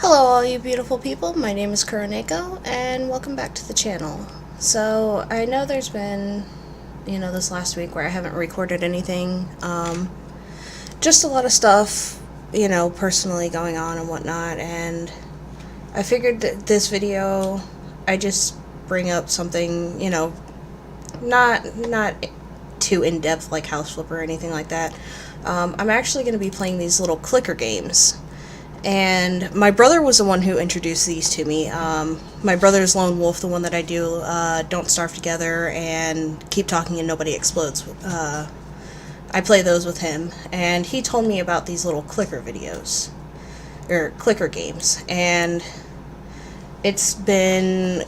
Hello all you beautiful people, my name is Kuroneko, and welcome back to the channel. So, I know there's been, this last week where I haven't recorded anything, just a lot of stuff, personally going on and whatnot, and I figured that this video, I just bring up something, not too in-depth like House Flip or anything like that. I'm actually going to be playing these little clicker games. And my brother was the one who introduced these to me. My brother's Lone Wolf, the one that I do, Don't Starve Together, and Keep Talking and Nobody Explodes. I play those with him, and he told me about these little clicker videos, or clicker games, and it's been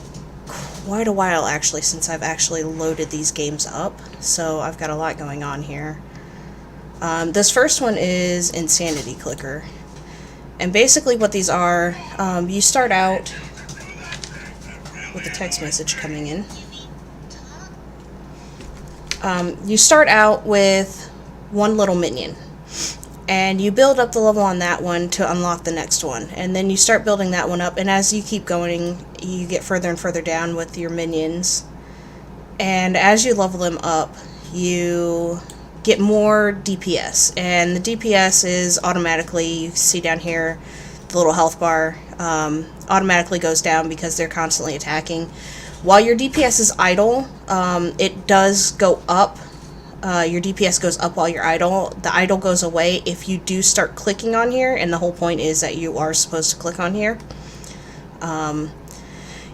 quite a while actually since I've actually loaded these games up, so I've got a lot going on here. This first one is Insanity Clicker. And basically what these are, you start out with a text message coming in. You start out with one little minion, and you build up the level on that one to unlock the next one. And then you start building that one up, and as you keep going, you get further and further down with your minions. And as you level them up, you get more DPS, and the DPS is automatically, you see down here, the little health bar automatically goes down because they're constantly attacking. While your DPS is idle, it does go up. Your DPS goes up while you're idle. The idle goes away if you do start clicking on here, and the whole point is that you are supposed to click on here.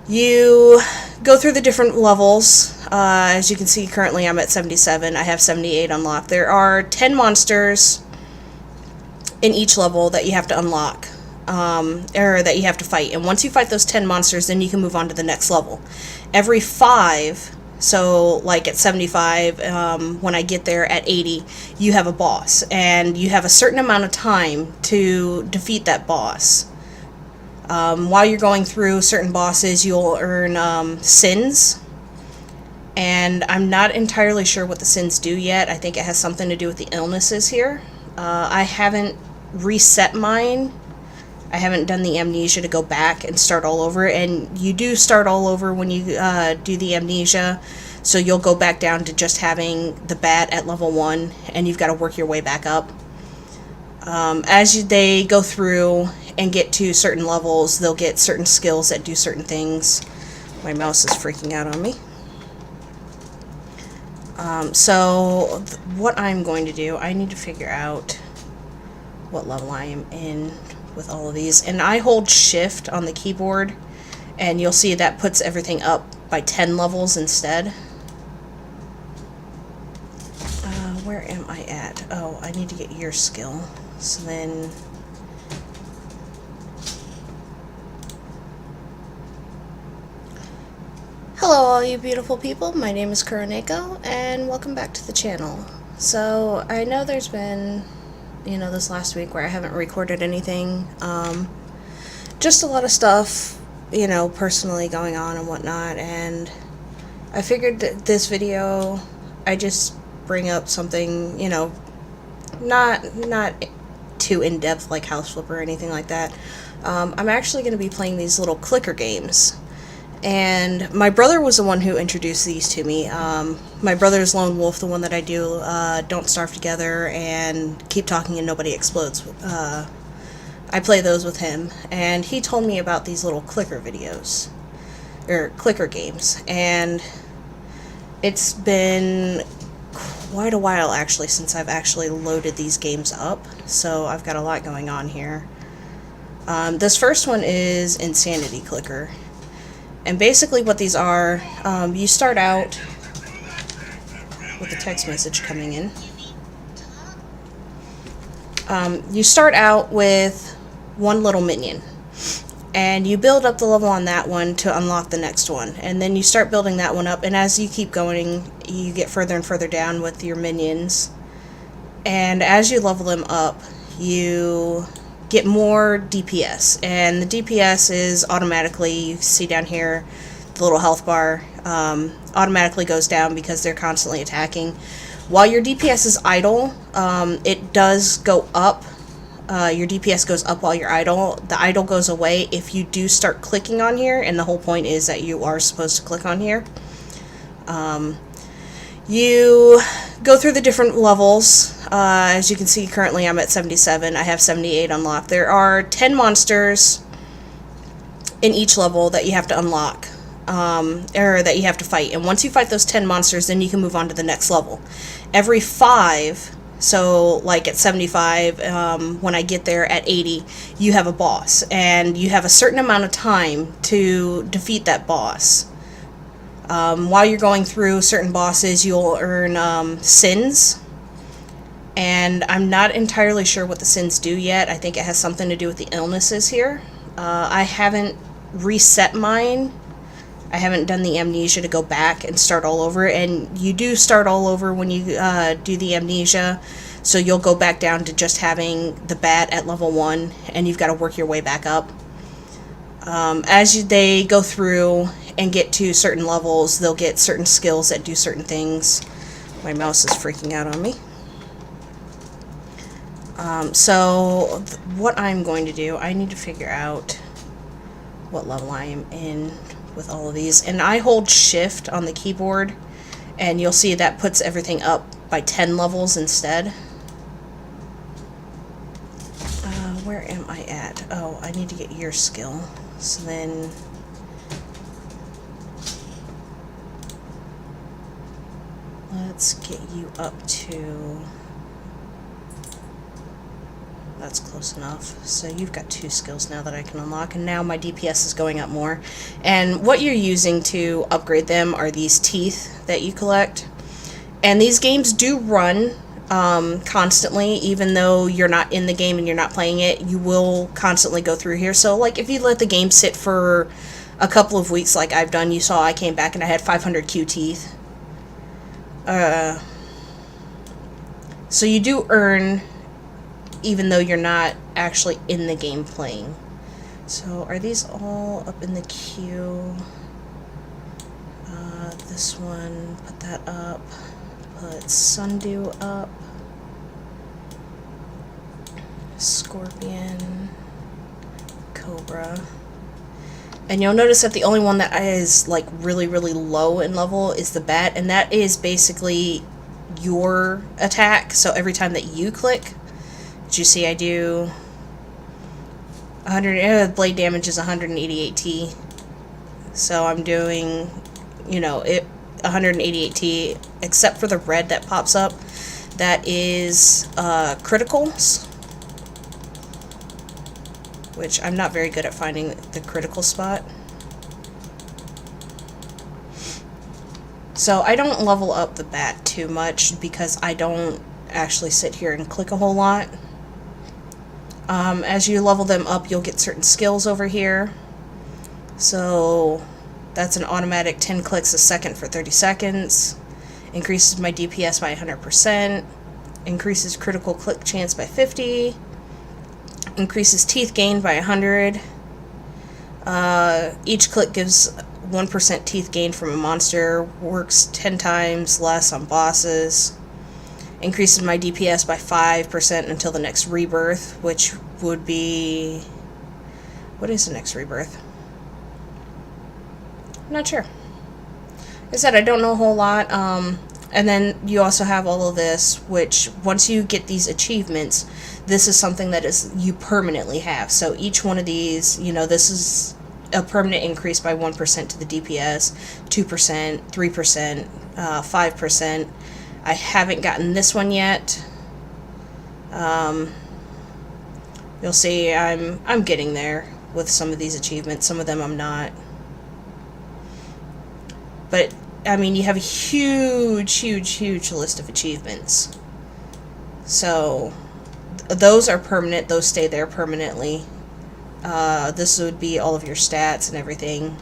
You go through the different levels. As you can see, currently I'm at 77. I have 78 unlocked. There are 10 monsters in each level that you have to unlock, or that you have to fight. And once you fight those 10 monsters, then you can move on to the next level. Every 5, so like at 75, when I get there at 80, you have a boss. And you have a certain amount of time to defeat that boss. While you're going through certain bosses, you'll earn sins, and I'm not entirely sure what the sins do yet. I think it has something to do with the illnesses here. I haven't reset mine. I haven't done the amnesia to go back and start all over, and you do start all over when you do the amnesia, so you'll go back down to just having the bat at level 1, and you've got to work your way back up. They go through and get to certain levels, they'll get certain skills that do certain things. My mouse is freaking out on me. What I'm going to do, I need to figure out what level I am in with all of these. And I hold shift on the keyboard, and you'll see that puts everything up by 10 levels instead. Where am I at? Oh, I need to get your skill. So then... Hello all you beautiful people, my name is Kuroneko, and welcome back to the channel. So, I know there's been, this last week where I haven't recorded anything, just a lot of stuff, personally going on and whatnot, and I figured that this video, I just bring up something, not too in-depth like House Flip or anything like that. I'm actually going to be playing these little clicker games. And my brother was the one who introduced these to me. My brother's Lone Wolf, the one that I do, Don't Starve Together, and Keep Talking and Nobody Explodes. I play those with him, and he told me about these little clicker videos, or clicker games, and it's been quite a while actually since I've actually loaded these games up, so I've got a lot going on here. This first one is Insanity Clicker. And basically what these are, you start out with a text message coming in. You start out with one little minion, and you build up the level on that one to unlock the next one. And then you start building that one up, and as you keep going, you get further and further down with your minions. And as you level them up, you get more DPS, and the DPS is automatically, you see down here, the little health bar automatically goes down because they're constantly attacking. While your DPS is idle, it does go up. your DPS goes up while you're idle. The idle goes away if you do start clicking on here, and the whole point is that you are supposed to click on here. You go through the different levels. As you can see, currently I'm at 77. I have 78 unlocked. There are 10 monsters in each level that you have to unlock, or that you have to fight. And once you fight those 10 monsters, then you can move on to the next level. Every 5, so like at 75, when I get there at 80, you have a boss. And you have a certain amount of time to defeat that boss. While you're going through certain bosses, you'll earn sins. And I'm not entirely sure what the sins do yet. I think it has something to do with the illnesses here. I haven't reset mine. I haven't done the amnesia to go back and start all over. And you do start all over when you do the amnesia. So you'll go back down to just having the bat at level 1. And you've got to work your way back up. They go through and get to certain levels, they'll get certain skills that do certain things. My mouse is freaking out on me. So what I'm going to do, I need to figure out what level I am in with all of these. And I hold shift on the keyboard, and you'll see that puts everything up by 10 levels instead. Where am I at? Oh, I need to get your skill. So then let's get you up to, that's close enough. So you've got 2 skills now that I can unlock, and now my DPS is going up more. And what you're using to upgrade them are these teeth that you collect. And these games do run constantly, even though you're not in the game and you're not playing it. You will constantly go through here. So like if you let the game sit for a couple of weeks like I've done, you saw I came back and I had 500 Q teeth. So you do earn even though you're not actually in the game playing. So are these all up in the queue? This one, put that up. Put Sundew up. Scorpion. Cobra. And you'll notice that the only one that is like really, really low in level is the bat, and that is basically your attack. So every time that you click, did you see I do 100, blade damage is 188 T. So I'm doing, you know, 188 T, except for the red that pops up. That is criticals, which I'm not very good at finding the critical spot. So I don't level up the bat too much because I don't actually sit here and click a whole lot. As you level them up, you'll get certain skills over here. So that's an automatic 10 clicks a second for 30 seconds. Increases my DPS by 100%. Increases critical click chance by 50. Increases teeth gain by 100. Each click gives 1% teeth gain from a monster. Works 10 times less on bosses. Increases my DPS by 5% until the next rebirth, which would be... What is the next rebirth? I'm not sure. Like I said, I don't know a whole lot. And then you also have all of this, which once you get these achievements, this is something that is you permanently have. So each one of these, you know, this is a permanent increase by 1% to the DPS, 2%, 3%, 5%. I haven't gotten this one yet. You'll see I'm getting there with some of these achievements. Some of them I'm not. But I mean, you have a huge list of achievements. So those are permanent. Those stay there permanently. This would be all of your stats and everything.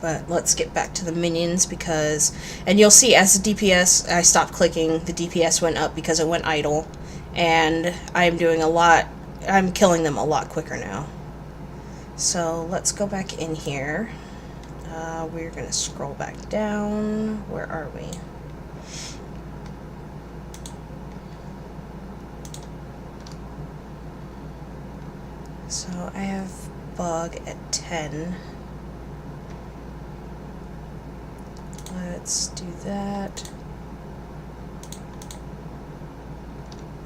But let's get back to the minions because... And you'll see as the DPS... I stopped clicking. The DPS went up because it went idle. And I'm doing a lot... I'm killing them a lot quicker now. So let's go back in here. We're going to scroll back down. Where are we? So I have bug at 10. Let's do that.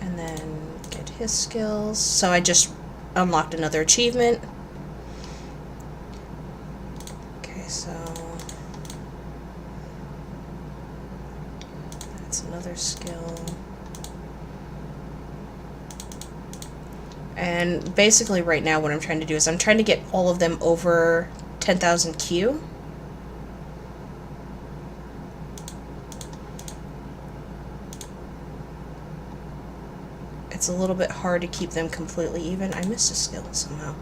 And then get his skills. So I just unlocked another achievement. Okay, so that's another skill. And basically right now what I'm trying to do is I'm trying to get all of them over 10,000 Q. It's a little bit hard to keep them completely even. I missed a skill somehow.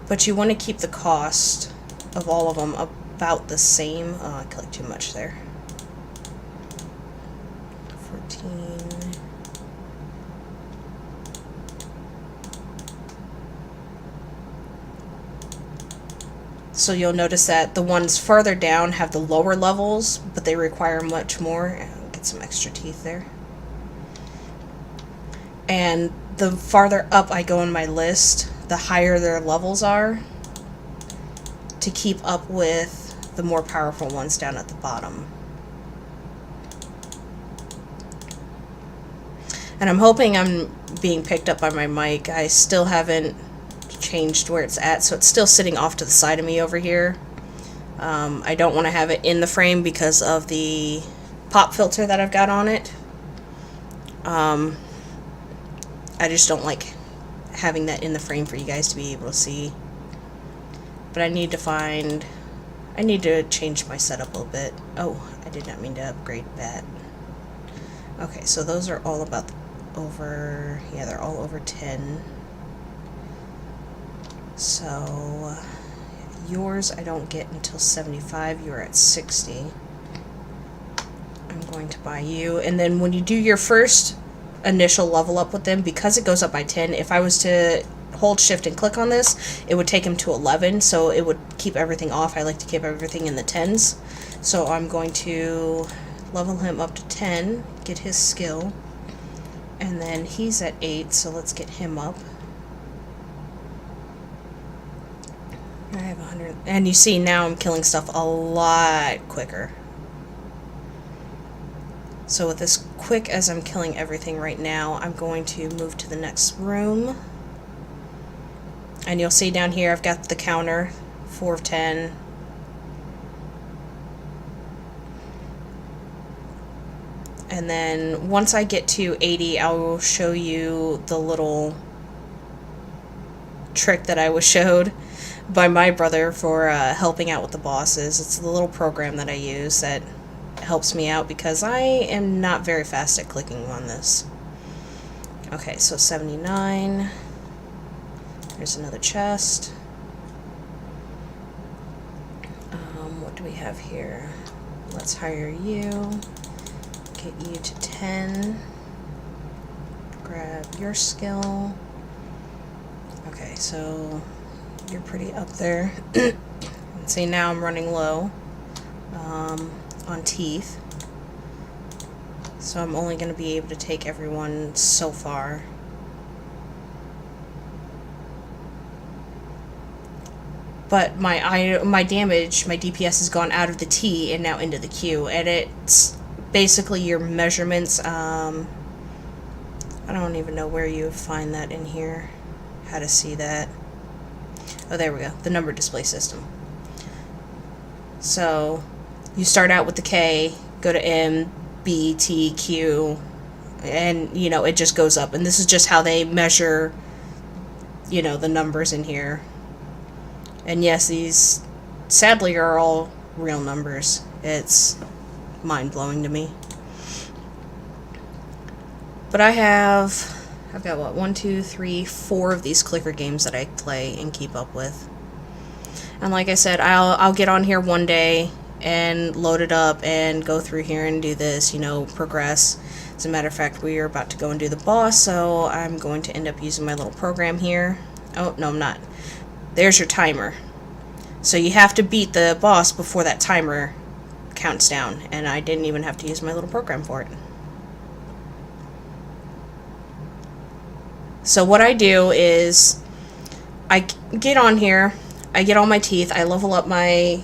But you want to keep the cost of all of them about the same. Oh, I clicked too much there. 14. So you'll notice that the ones farther down have the lower levels, but they require much more. I'll get some extra teeth there. And the farther up I go in my list, the higher their levels are, to keep up with the more powerful ones down at the bottom. And I'm hoping I'm being picked up by my mic. I still haven't changed where it's at, so it's still sitting off to the side of me over here. I don't want to have it in the frame because of the pop filter that I've got on it. I just don't like having that in the frame for you guys to be able to see. But I need to change my setup a little bit. Oh, I did not mean to upgrade that. Okay, so those are all about over, yeah, they're all over 10. So yours I don't get until 75. You're at 60. I'm going to buy you. And then when you do your first initial level up with them, because it goes up by 10, if I was to hold shift and click on this, it would take him to 11, so it would keep everything off. I like to keep everything in the 10s. So I'm going to level him up to 10, get his skill, and then he's at 8, so let's get him up. I have 100, and you see now I'm killing stuff a lot quicker. So with as quick as I'm killing everything right now, I'm going to move to the next room. And you'll see down here I've got the counter, 4 of 10. And then once I get to 80, I will show you the little trick that I was showed by my brother for helping out with the bosses. It's the little program that I use that helps me out because I am not very fast at clicking on this. Okay, so 79. There's another chest. What do we have here? Let's hire you. Get you to 10. Grab your skill. Okay, so you're pretty up there. See, now I'm running low on teeth. So I'm only going to be able to take everyone so far. But my damage, my DPS has gone out of the T and now into the Q. And it's basically your measurements. I don't even know where you find that in here. How to see that. Oh, there we go. The number display system. So you start out with the K, go to M, B, T, Q, and, you know, it just goes up. And this is just how they measure, you know, the numbers in here. And yes, these sadly are all real numbers. It's mind-blowing to me. But I've got what, 1, 2, 3, 4 of these clicker games that I play and keep up with. And like I said, I'll get on here one day and load it up and go through here and do this, you know, progress. As a matter of fact, we are about to go and do the boss, so I'm going to end up using my little program here. Oh, no, I'm not. There's your timer. So you have to beat the boss before that timer counts down, and I didn't even have to use my little program for it. So what I do is I get on here, I get all my teeth, I level up my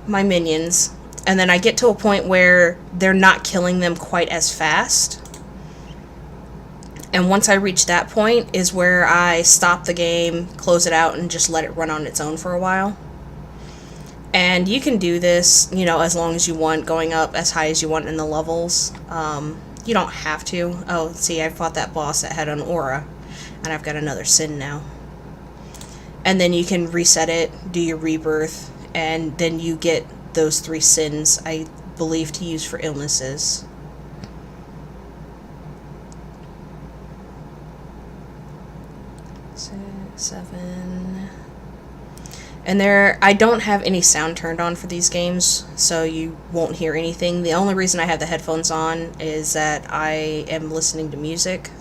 minions, and then I get to a point where they're not killing them quite as fast. And once I reach that point is where I stop the game, close it out, and just let it run on its own for a while. And you can do this, you know, as long as you want, going up as high as you want in the levels. You don't have to. Oh, see, I fought that boss that had an aura, and I've got another sin now. And then you can reset it, do your rebirth, and then you get those 3 sins, I believe, to use for illnesses. Seven. And I don't have any sound turned on for these games, so you won't hear anything. The only reason I have the headphones on is that I am listening to music.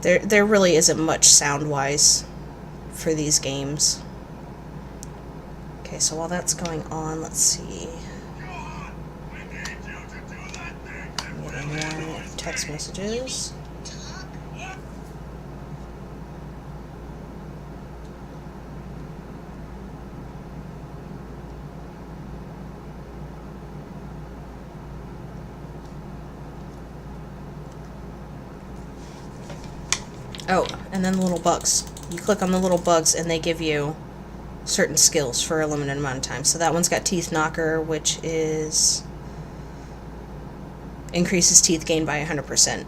There really isn't much sound-wise for these games. Okay, so while that's going on, let's see. I'm getting more text messages. Oh, and then the little bugs. You click on the little bugs and they give you certain skills for a limited amount of time. So that one's got Teeth Knocker, which is increases teeth gain by 100%.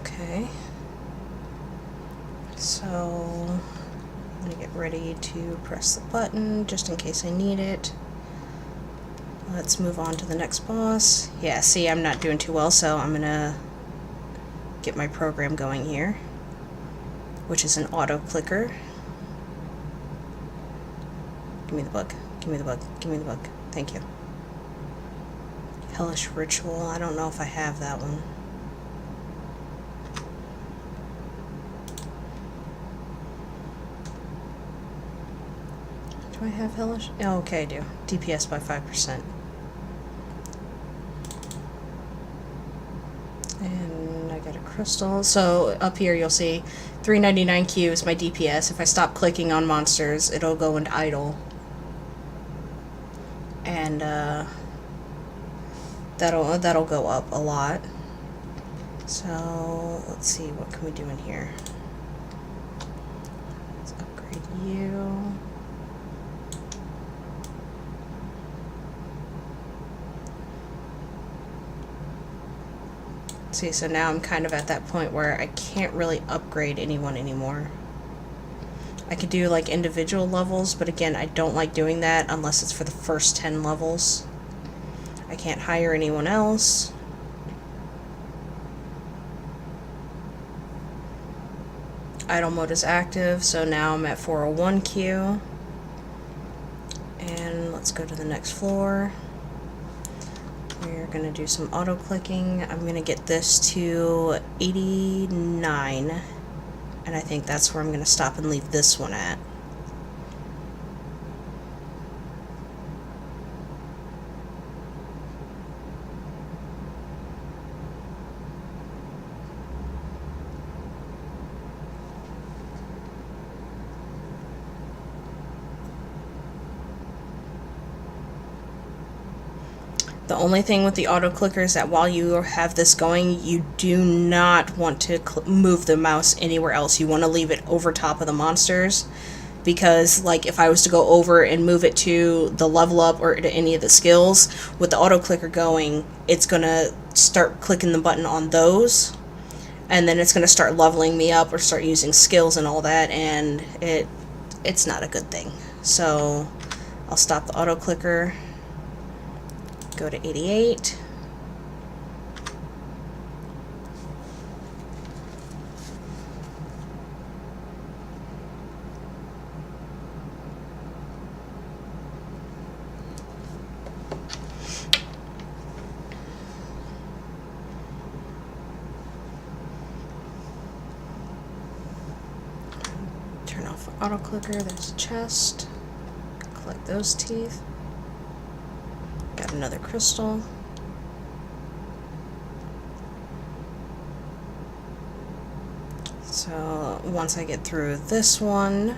Okay, so I'm going to get ready to press the button just in case I need it. Let's move on to the next boss. Yeah, see, I'm not doing too well, so I'm going to get my program going here, which is an auto clicker. Give me the bug, give me the bug, give me the bug. Thank you. Hellish Ritual, I don't know if I have that one. Do I have Hellish? Oh, okay, I do. DPS by 5%. And I got a crystal. So up here you'll see 399Q is my DPS. If I stop clicking on monsters, it'll go into idle. And that'll go up a lot. So let's see, what can we do in here? Let's upgrade you. See, so now I'm kind of at that point where I can't really upgrade anyone anymore. I could do like individual levels, but again, I don't like doing that unless it's for the first 10 levels. I can't hire anyone else. Idle mode is active, so now I'm at 401Q. And let's go to the next floor. We're going to do some auto clicking. I'm going to get this to 89, and I think that's where I'm going to stop and leave this one at. The only thing with the auto clicker is that while you have this going, you do not want to move the mouse anywhere else. You want to leave it over top of the monsters, because like if I was to go over and move it to the level up or to any of the skills, with the auto clicker going, it's going to start clicking the button on those, and then it's going to start leveling me up or start using skills and all that, and it's not a good thing. So I'll stop the auto clicker. Go to 88. auto clicker, there's a chest. Collect those teeth. Got another crystal. So once I get through this one,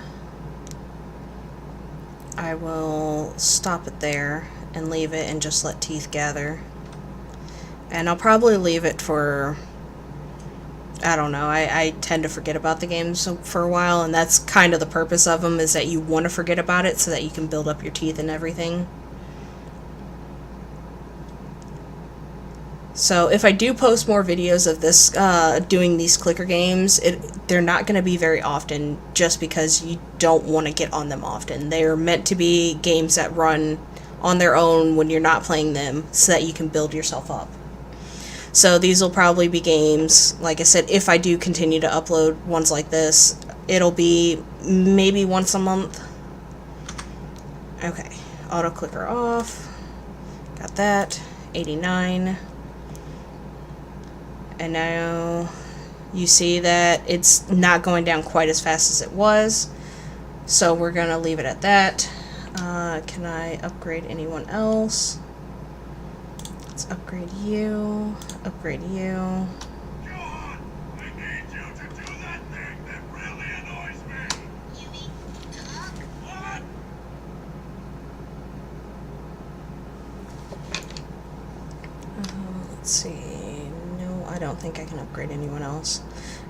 I will stop it there and leave it and just let teeth gather. And I'll probably leave it for, I don't know, I tend to forget about the games for a while, and that's kind of the purpose of them, is that you want to forget about it so that you can build up your teeth and everything. So if I do post more videos of this, doing these clicker games, they're not going to be very often, just because you don't want to get on them often. They're meant to be games that run on their own when you're not playing them, so that you can build yourself up. So these will probably be games, like I said, if I do continue to upload ones like this, it'll be maybe once a month. Okay, auto clicker off. Got that. 89. And now you see that it's not going down quite as fast as it was. So we're going to leave it at that. Can I upgrade anyone else? Let's upgrade you. Upgrade you. Johan, I need you to do that thing that really annoys me. You mean talk? What? Let's see. No, I don't think I can upgrade anyone else.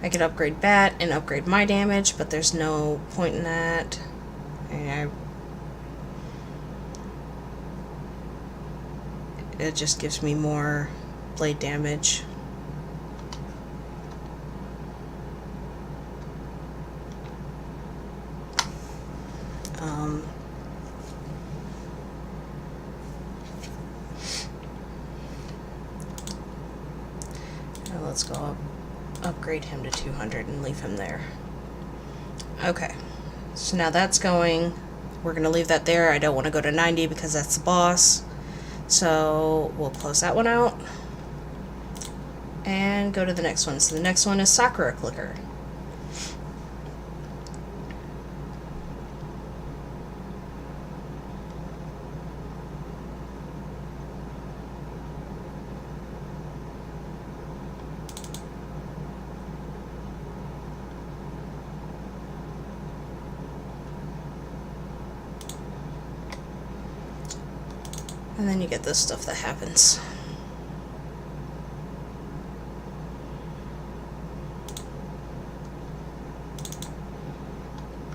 I could upgrade Bat and upgrade my damage, but there's no point in that. And it just gives me more blade damage. Now let's go upgrade him to 200 and leave him there. Okay, so now that's going. We're going to leave that there. I don't want to go to 90 because that's the boss. So we'll close that one out and go to the next one. So the next one is Sakura Clicker. And then you get this stuff that happens.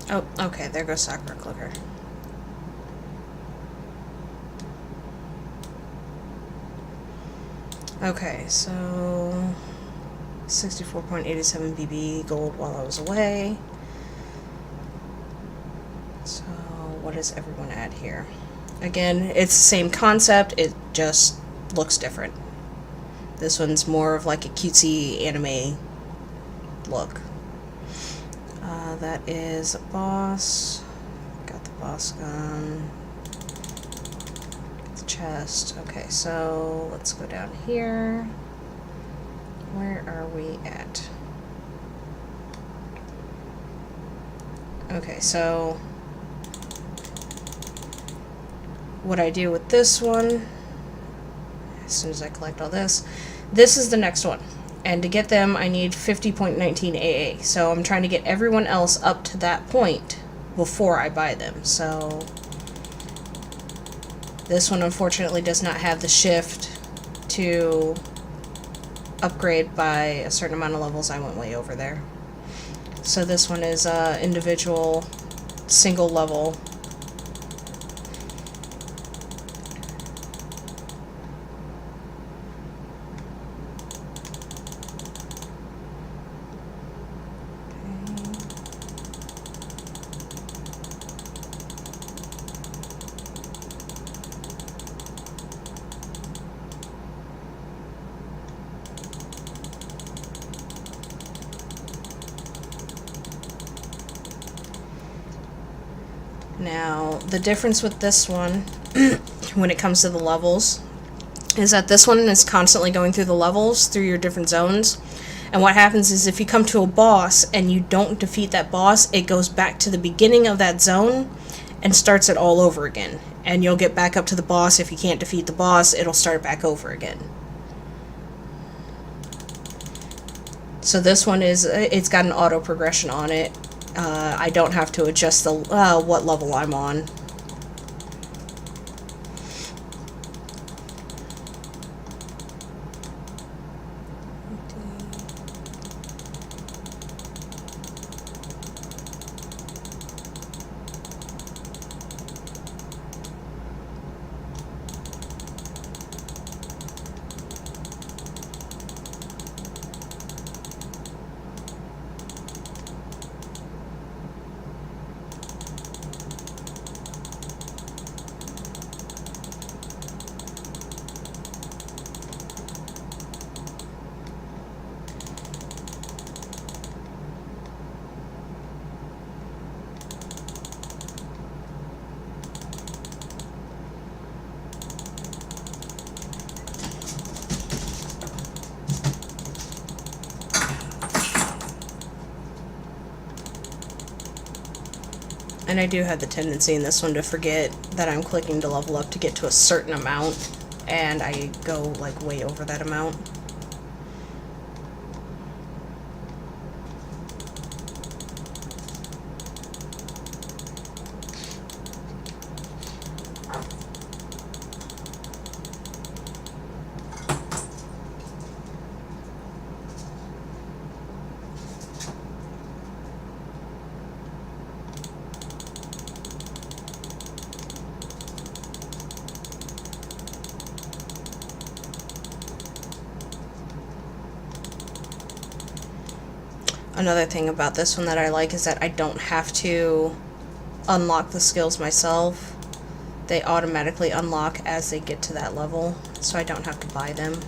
Oh, okay, there goes Sakura Clicker. Okay, so 64.87 BB gold while I was away. So what does everyone add here? Again, it's the same concept, it just looks different. This one's more of like a cutesy anime look. That is a boss. Got the boss gun. Get the chest. Okay, so let's go down here. Where are we at? Okay, so what I do with this one, as soon as I collect all this is the next one. And to get them, I need 50.19 AA. So I'm trying to get everyone else up to that point before I buy them. So this one unfortunately does not have the shift to upgrade by a certain amount of levels. I went way over there. So this one is individual, single level. Now, the difference with this one, when it comes to the levels, is that this one is constantly going through the levels, through your different zones, And what happens is if you come to a boss and you don't defeat that boss, it goes back to the beginning of that zone and starts it all over again. And you'll get back up to the boss. If you can't defeat the boss, it'll start back over again. So this one is, it's got an auto progression on it. I don't have to adjust the what level I'm on. And I do have the tendency in this one to forget that I'm clicking to level up to get to a certain amount, and I go like way over that amount. Another thing about this one that I like is that I don't have to unlock the skills myself. They automatically unlock as they get to that level, so I don't have to buy them.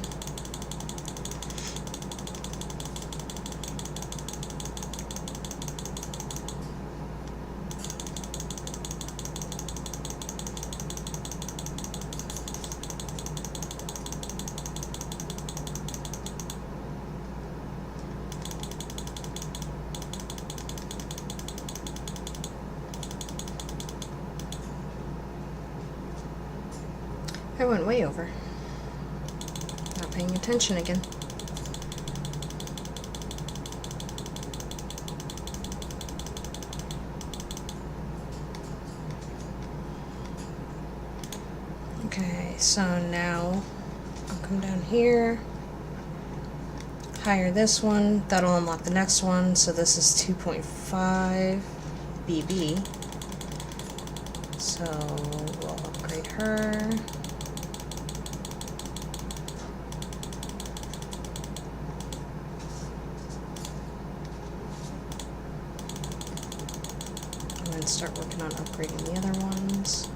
I went way over. Not paying attention again. Okay, so now I'll come down here, hire this one, that'll unlock the next one, so this is 2.5 BB. So we'll upgrade her. And then start working on upgrading the other ones.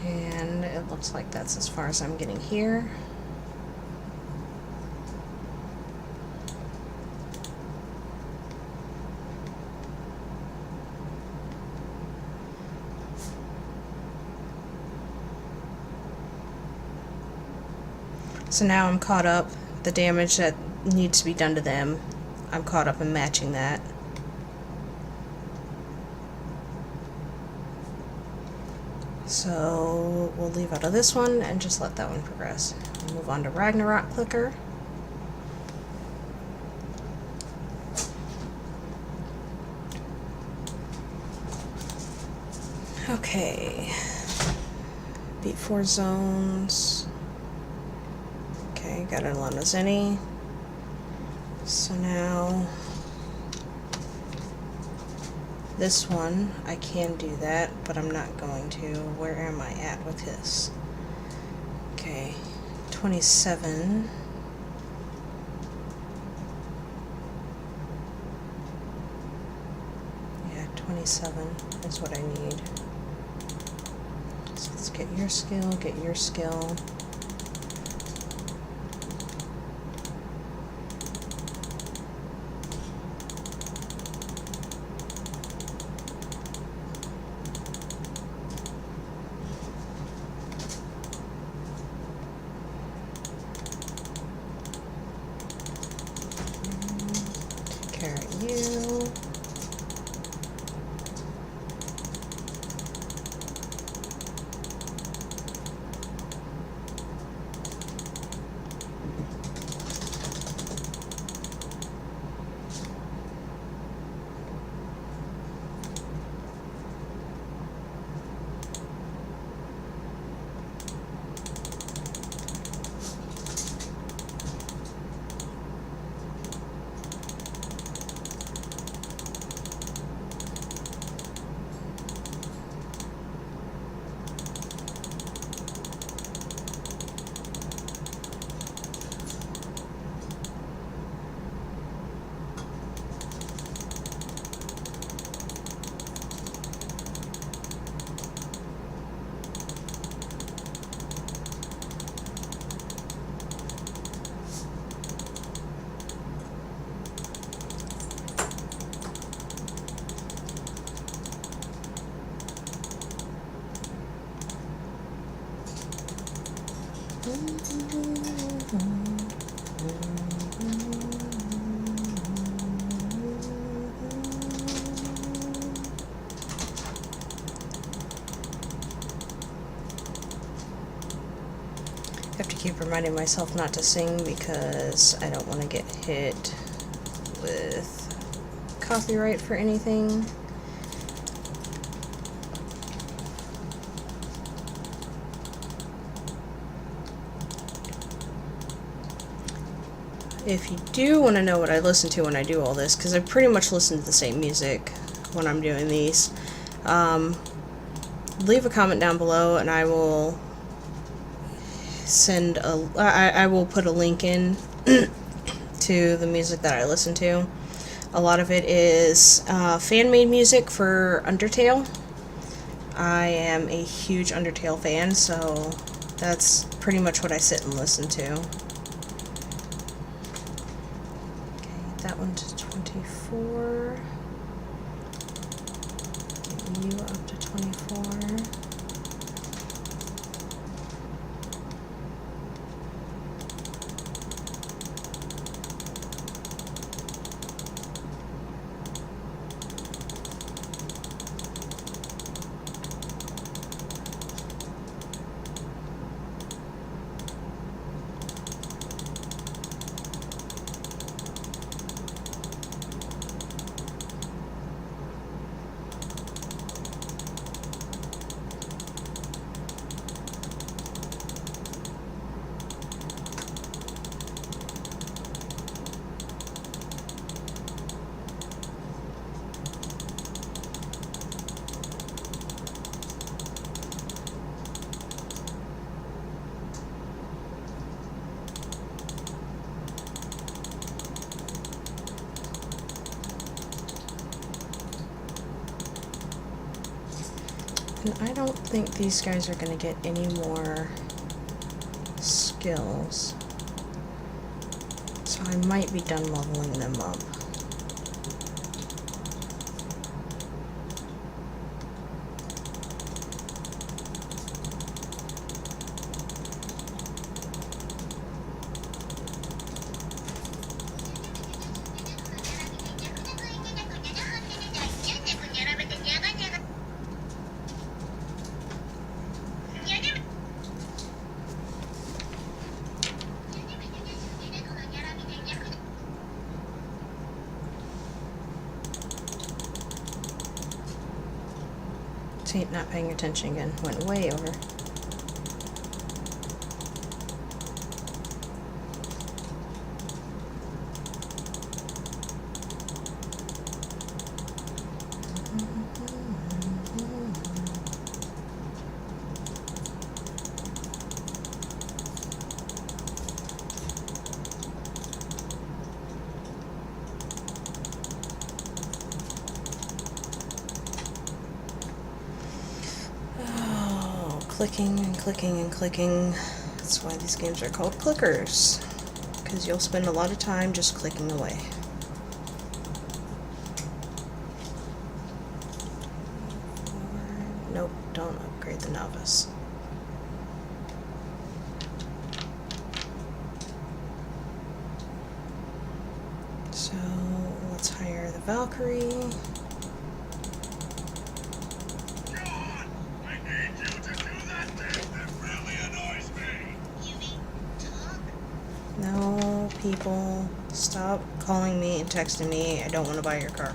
And it looks like that's as far as I'm getting here. So now I'm caught up. The damage that needs to be done to them, I'm caught up in matching that. So we'll leave out of this one and just let that one progress. We'll move on to Ragnarok Clicker. Okay. Beat 4 zones. Okay, got it on as any. So now this one, I can do that, but I'm not going to. Where am I at with this? Okay, 27. Yeah, 27 is what I need. So let's get your skill, get your skill. you. I have to keep reminding myself not to sing because I don't want to get hit with copyright for anything. If you do want to know what I listen to when I do all this, because I pretty much listen to the same music when I'm doing these, leave a comment down below and I will I will put a link in to the music that I listen to. A lot of it is fan-made music for Undertale. I am a huge Undertale fan, so that's pretty much what I sit and listen to. Okay, that one to 24. Get you up to 24. And I don't think these guys are going to get any more skills. So I might be done leveling them up. See, not paying attention again. Went way over. Clicking and clicking and clicking. That's why these games are called clickers, because you'll spend a lot of time just clicking away. Nope, don't upgrade the novice. So let's hire the Valkyrie. John, I need you to do that thing that really annoys me. You mean talk? No, people, stop calling me and texting me. I don't want to buy your car.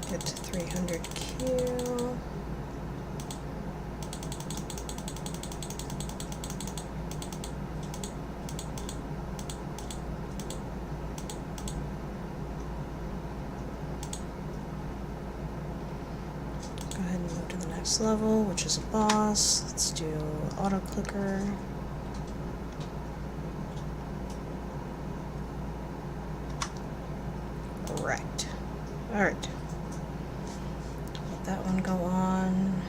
Get to 300Q. Go ahead and move to the next level, which is a boss. Let's do auto clicker. Right. Alright. Let that one go on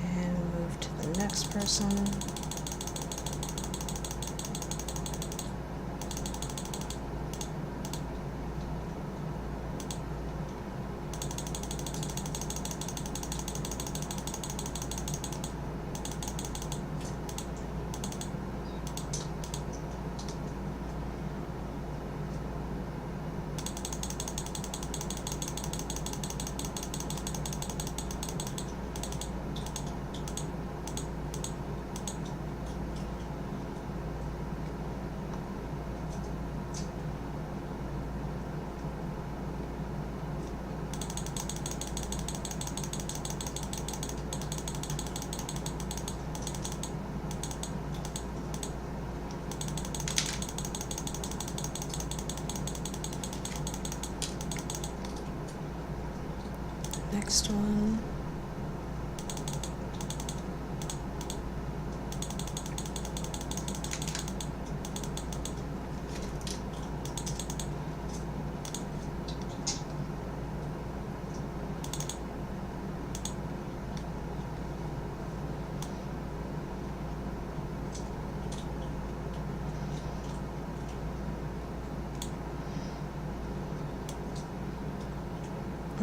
and move to the next person. Next one.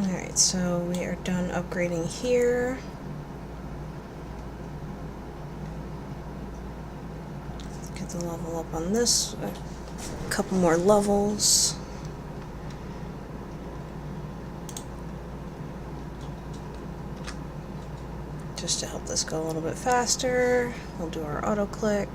Alright, so we are done upgrading here. Let's get the level up on this. A couple more levels. Just to help this go a little bit faster, we'll do our auto click.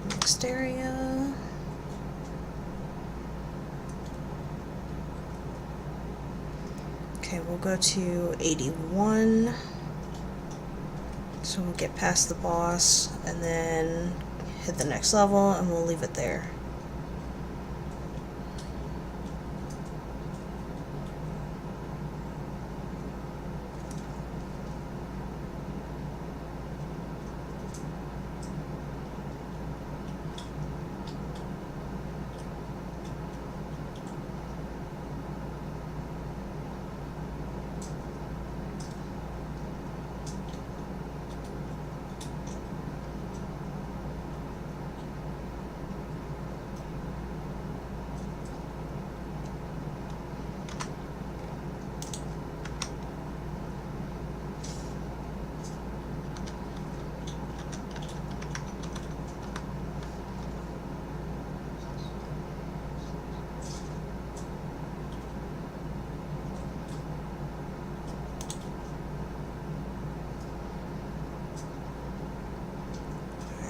Next area. Okay, we'll go to 81. So we'll get past the boss and then hit the next level and we'll leave it there.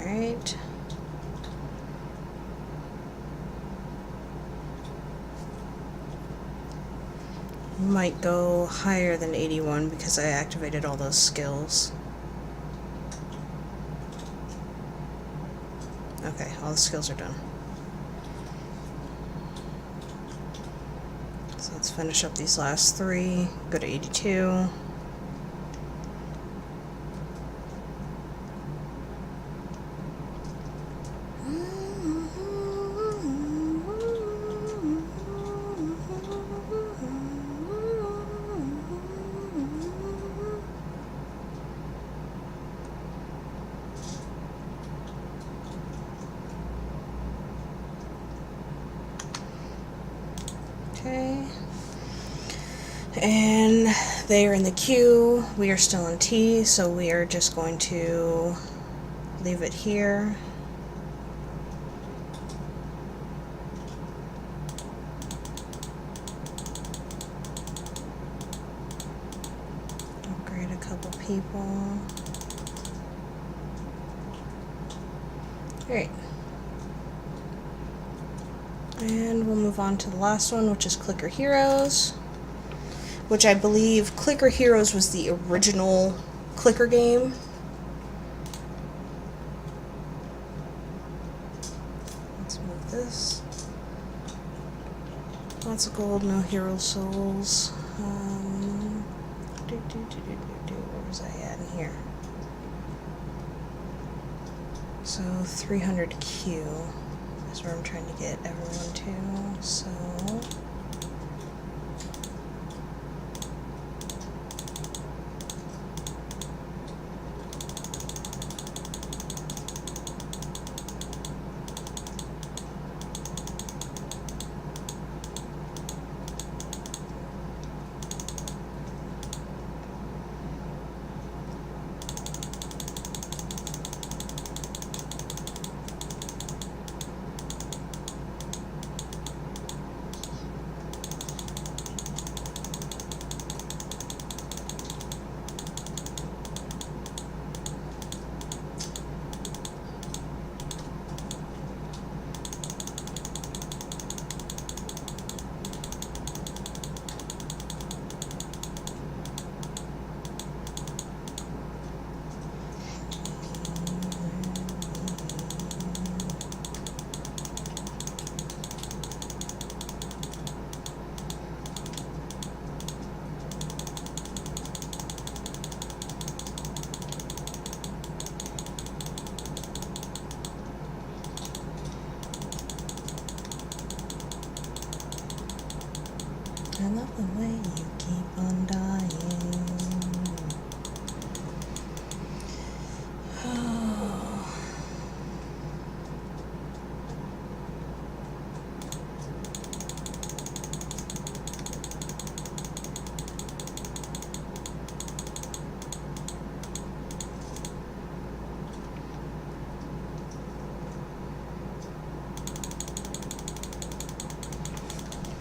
Alright. Might go higher than 81 because I activated all those skills. Okay, all the skills are done. Let's finish up these last 3. Go to 82. Okay. And they are in the queue. We are still in T, so we are just going to leave it here. Upgrade a couple people. Alright. And we'll move on to the last one, which is Clicker Heroes. Which I believe Clicker Heroes was the original clicker game. Let's move this. Lots of gold, no hero souls. Where was I at in here? So 300 Q is where I'm trying to get everyone to. So I love the way you keep on dying.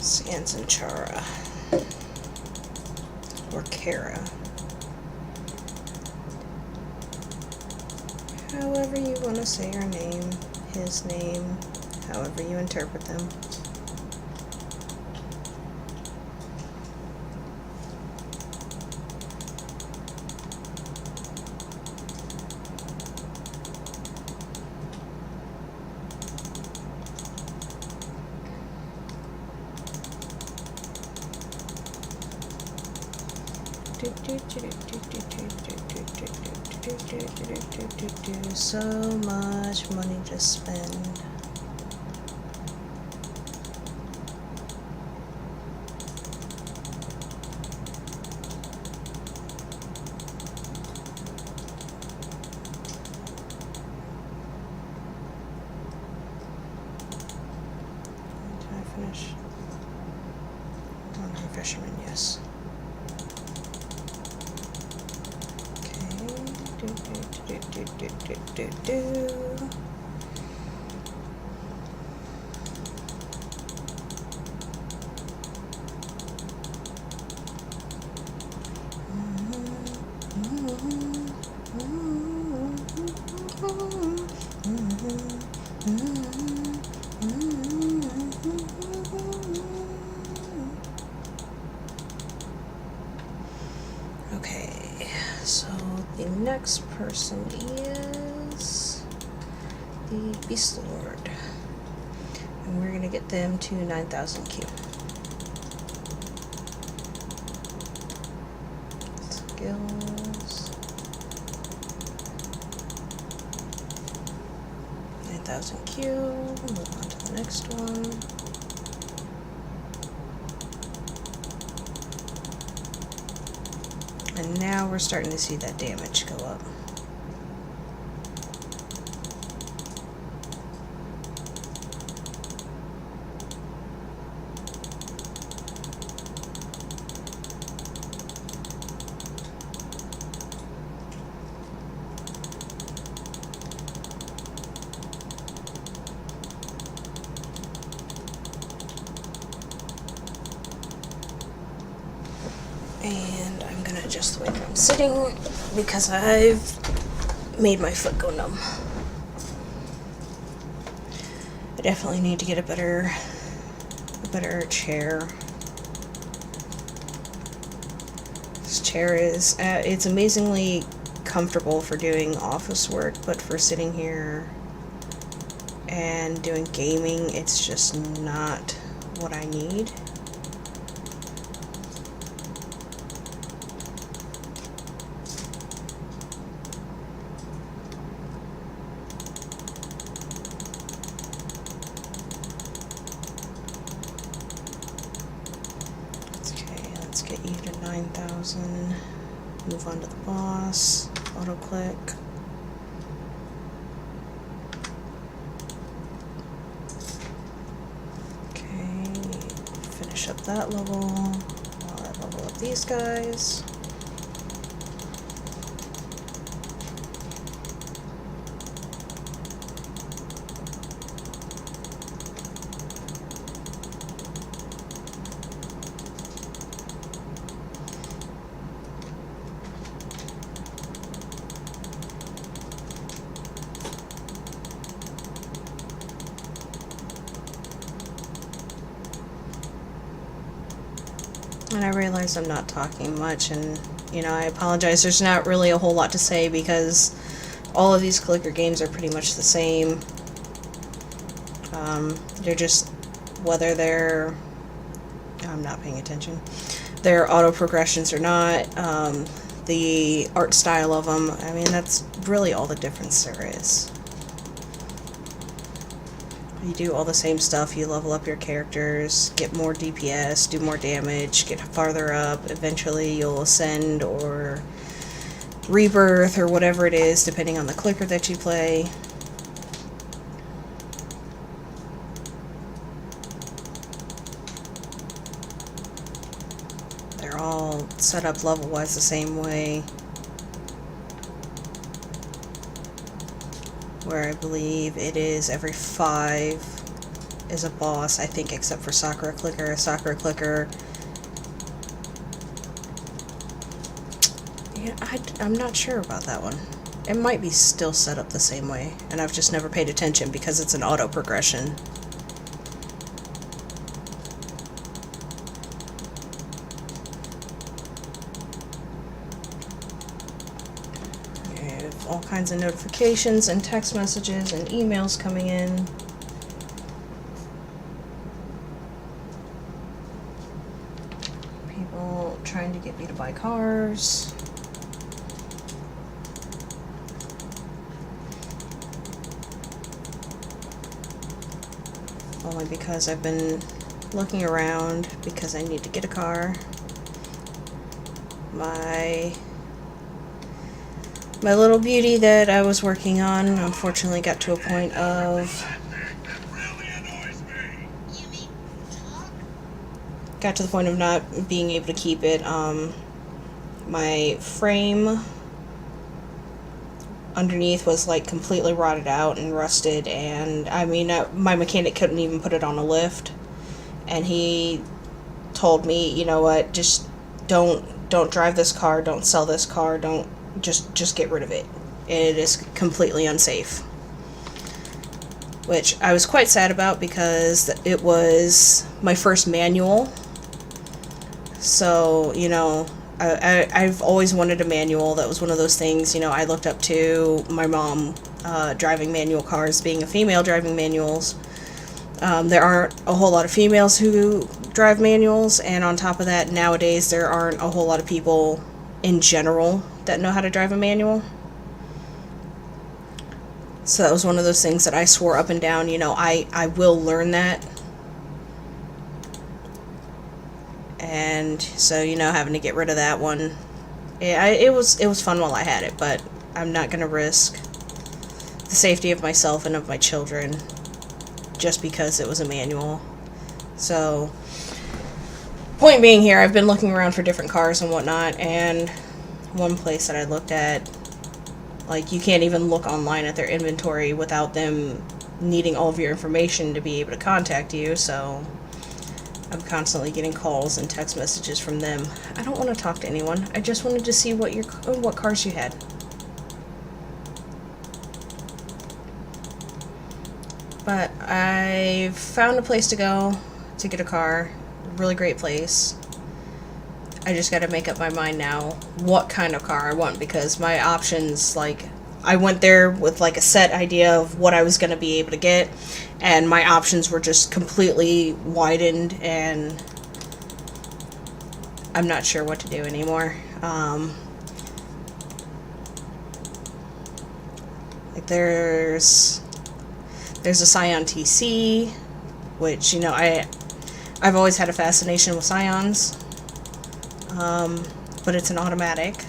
Sansanchara. Or Kara. However you want to say her name, his name, however you interpret them. So much money to spend. Did I finish? One fisherman, yes. Do. Okay, so the next person is the Beast Lord, and we're gonna get them to 9,000 Q. skills. 9,000 Q. Move on to the next one. And now we're starting to see that damage go up. And I'm gonna adjust the way that I'm sitting because I've made my foot go numb. I definitely need to get a better chair. This chair is, it's amazingly comfortable for doing office work, but for sitting here and doing gaming, it's just not what I need. Get you to 9,000. Move on to the boss. Auto click. Okay, finish up that level while I level up these guys. And I realize I'm not talking much, and I apologize. There's not really a whole lot to say because all of these clicker games are pretty much the same. They're just, whether I'm not paying attention, they're auto progressions or not, the art style of them, I mean, that's really all the difference there is. You do all the same stuff. You level up your characters, get more DPS, do more damage, get farther up. Eventually you'll ascend or rebirth or whatever it is, depending on the clicker that you play. They're all set up level-wise the same way. Where I believe it is every 5 is a boss, I think, except for Sakura Clicker. Sakura Clicker, yeah, I'm not sure about that one. It might be still set up the same way, and I've just never paid attention because it's an auto progression. All kinds of notifications and text messages and emails coming in. People trying to get me to buy cars. Only because I've been looking around because I need to get a car. My little beauty that I was working on unfortunately got to a point of not being able to keep it. My frame underneath was like completely rotted out and rusted, and I mean my mechanic couldn't even put it on a lift, and he told me, you know what, just don't drive this car, don't sell this car, don't just get rid of it. It is completely unsafe. Which I was quite sad about because it was my first manual. So, I've always wanted a manual. That was one of those things, I looked up to my mom driving manual cars, being a female driving manuals. There aren't a whole lot of females who drive manuals, and on top of that, nowadays there aren't a whole lot of people in general that know how to drive a manual. So that was one of those things that I swore up and down, I will learn that. And so, having to get rid of that one, it was fun while I had it, but I'm not going to risk the safety of myself and of my children just because it was a manual. So, point being here, I've been looking around for different cars and whatnot, and one place that I looked at, like, you can't even look online at their inventory without them needing all of your information to be able to contact you, so I'm constantly getting calls and text messages from them. I don't want to talk to anyone. I just wanted to see what cars you had. But I found a place to go to get a car. Really great place. I just got to make up my mind now what kind of car I want, because my options, like, I went there with like a set idea of what I was going to be able to get, and my options were just completely widened, and I'm not sure what to do anymore. Like there's a Scion TC, which, I've always had a fascination with Scions, but it's an automatic.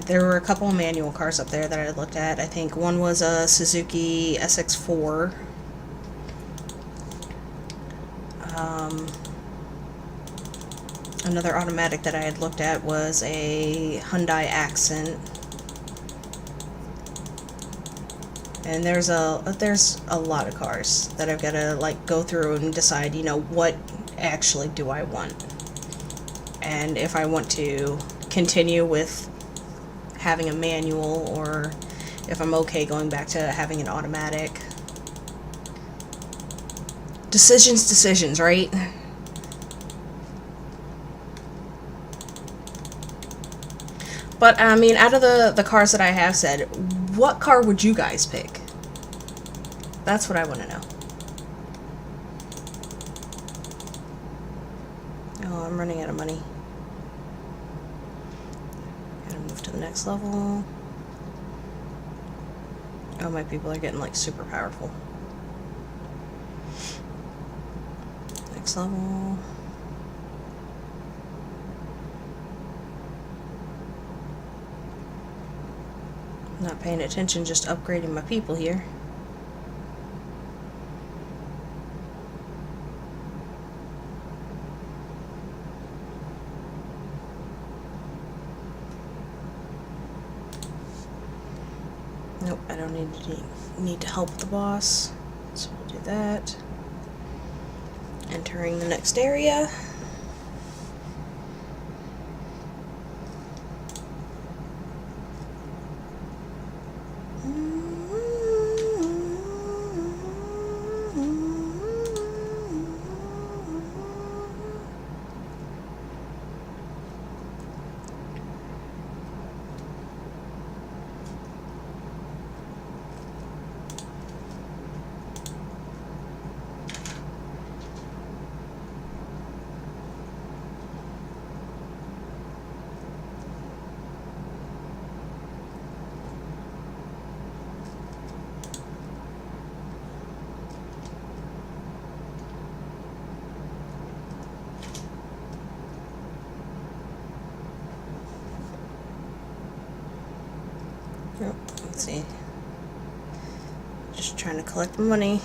There were a couple of manual cars up there that I looked at. I think one was a Suzuki SX4. Another automatic that I had looked at was a Hyundai Accent. And there's a lot of cars that I've got to like go through and decide, what actually do I want, and if I want to continue with having a manual, or if I'm okay going back to having an automatic. Decisions, right? But, I mean, out of the cars that I have said, what car would you guys pick? That's what I want to know. Oh, I'm running out of money. Gotta move to the next level. Oh, my people are getting, like, super powerful. Next level. Not paying attention, just upgrading my people here. Nope, I don't need to help the boss, so we'll do that. Entering the next area. Oh, let's see. Just trying to collect money.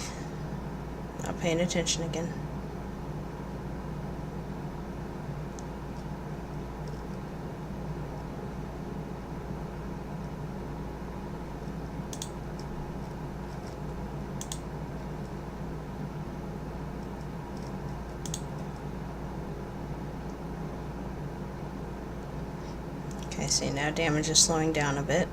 Not paying attention again. Okay, see, now damage is slowing down a bit.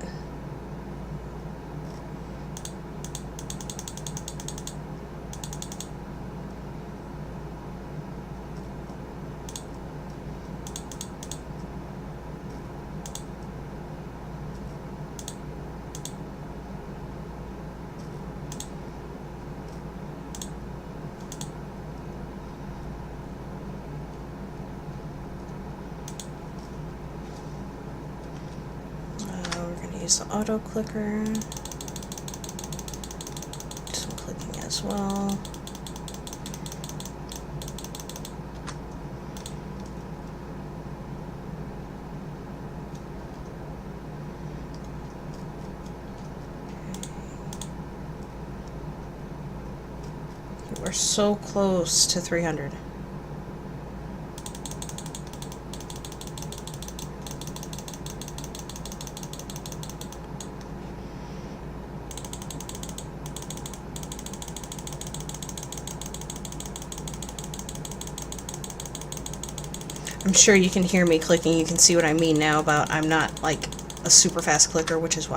use the auto clicker. Do some clicking as well. We're so close to 300. I'm sure you can hear me clicking. You can see what I mean now about I'm not like a super fast clicker, which is why